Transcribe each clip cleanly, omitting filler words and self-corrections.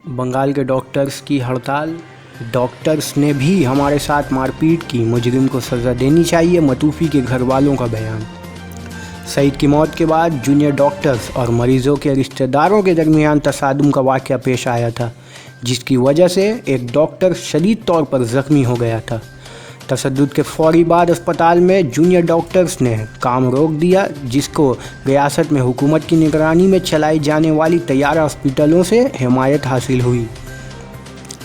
बंगाल के डॉक्टर्स की हड़ताल। डॉक्टर्स ने भी हमारे साथ मारपीट की, मुजरिम को सज़ा देनी चाहिए, मतूफ़ी के घर वालों का बयान। सईद की मौत के बाद जूनियर डॉक्टर्स और मरीज़ों के रिश्तेदारों के दरमियान तसादुम का वाक़या पेश आया था, जिसकी वजह से एक डॉक्टर शदीद तौर पर ज़ख्मी हो गया था। तशद्दुद के फ़ौरी बाद अस्पताल में जूनियर डॉक्टर्स ने काम रोक दिया, जिसको रियासत में हुकूमत की निगरानी में चलाई जाने वाली तैयारा हॉस्पिटलों से हिमायत हासिल हुई।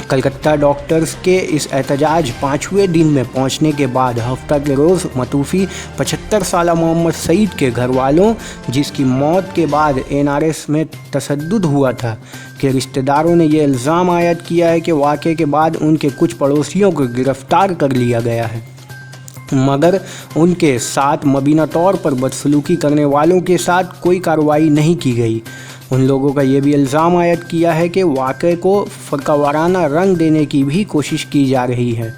कलकत्ता डॉक्टर्स के इस एहतजाज 5वें दिन में पहुंचने के बाद हफ्ता के रोज़ मतूफ़ी 75 साला मोहम्मद सईद के घर वालों, जिसकी मौत के बाद NRS में तशद्दुद हुआ था, के रिश्तेदारों ने ये इल्ज़ाम आयद किया है कि वाक़े के बाद उनके कुछ पड़ोसियों को गिरफ़्तार कर लिया गया है, मगर उनके साथ मुबीना तौर पर बदसलूकी करने वालों के साथ कोई कार्रवाई नहीं की गई। उन लोगों का ये भी इल्ज़ाम आयद किया है कि वाक़े को फ़रक़ावाराना रंग देने की भी कोशिश की जा रही है।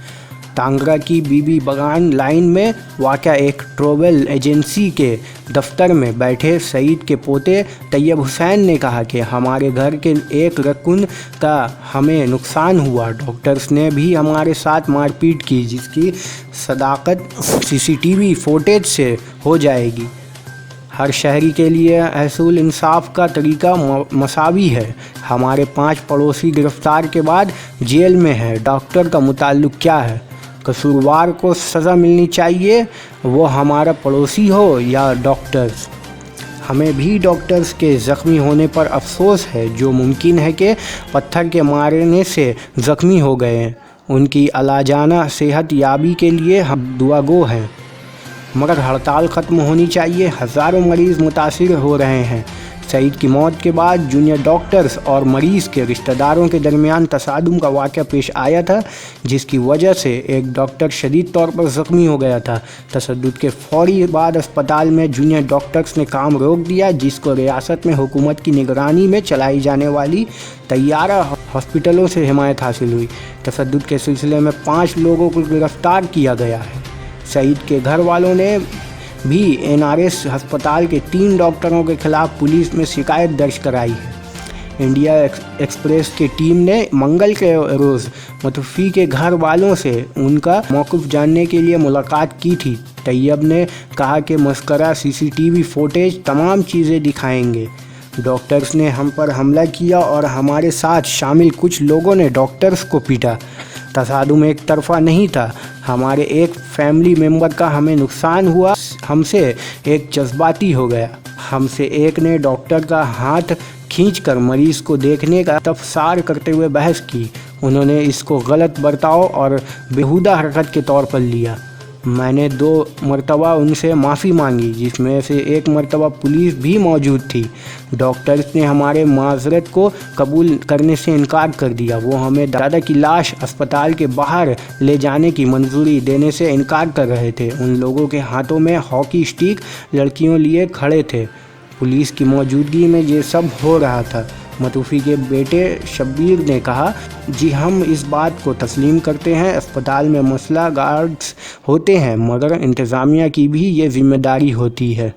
टांगरा की बीबी बगान लाइन में वाक़या एक ट्रैवल एजेंसी के दफ्तर में बैठे सईद के पोते तैयब हुसैन ने कहा कि हमारे घर के एक रकुन का हमें नुकसान हुआ। डॉक्टर्स ने भी हमारे साथ मारपीट की, जिसकी सदाकत CCTV फुटेज से हो जाएगी। हर शहरी के लिए हसूल इंसाफ का तरीका मसावी है। हमारे 5 पड़ोसी गिरफ़्तार के बाद जेल में है। डॉक्टर का मुताल्लुक क्या है? कसूरवार को सज़ा मिलनी चाहिए, वो हमारा पड़ोसी हो या डॉक्टर्स। हमें भी डॉक्टर्स के ज़ख्मी होने पर अफसोस है, जो मुमकिन है कि पत्थर के मारने से ज़ख्मी हो गए हैं। उनकी अलाजाना सेहत याबी के लिए हम दुआगो हैं, मगर हड़ताल ख़त्म होनी चाहिए। हज़ारों मरीज़ मुतासिर हो रहे हैं। सईद की मौत के बाद जूनियर डॉक्टर्स और मरीज़ के रिश्तेदारों के दरमियान तसादुम का वाक़या पेश आया था, जिसकी वजह से एक डॉक्टर शदीद तौर पर ज़ख्मी हो गया था। तशद्दुद के फ़ौरी बाद अस्पताल में जूनियर डॉक्टर्स ने काम रोक दिया, जिसको रियासत में हुकूमत की निगरानी में चलाई जाने वाली तैयारा हॉस्पिटलों से हिमायत हासिल हुई। तशद्दुद के सिलसिले में 5 लोगों को गिरफ़्तार किया गया है। सईद के घर वालों ने भी NRS अस्पताल के 3 डॉक्टरों के खिलाफ पुलिस में शिकायत दर्ज कराई है। इंडिया एक्सप्रेस की टीम ने मंगल के रोज़ मतूफ़ी के घर वालों से उनका मौक़िफ़ जानने के लिए मुलाकात की थी। तैयब ने कहा कि मस्करा CCTV फुटेज तमाम चीज़ें दिखाएंगे। डॉक्टर्स ने हम पर हमला किया और हमारे साथ शामिल कुछ लोगों ने डॉक्टर्स को पीटा। तसादुम एक तरफ़ा नहीं था। हमारे एक फैमिली मेम्बर का हमें नुकसान हुआ, हमसे एक जज्बाती हो गया। हमसे एक ने डॉक्टर का हाथ खींचकर मरीज़ को देखने का तफसार करते हुए बहस की। उन्होंने इसको गलत बर्ताव और बेहुदा हरकत के तौर पर लिया। मैंने 2 मरतबा उनसे माफ़ी मांगी, जिसमें से 1 मरतबा पुलिस भी मौजूद थी। डॉक्टर्स ने हमारे माजरत को कबूल करने से इनकार कर दिया। वो हमें दादा की लाश अस्पताल के बाहर ले जाने की मंजूरी देने से इनकार कर रहे थे। उन लोगों के हाथों में हॉकी स्टिक लड़कियों लिए खड़े थे। पुलिस की मौजूदगी में ये सब हो रहा था। मतूफ़ी के बेटे शब्बीर ने कहा, जी हम इस बात को तस्लीम करते हैं, अस्पताल में मसला गार्ड्स होते हैं, मगर इंतज़ामिया की भी ये ज़िम्मेदारी होती है।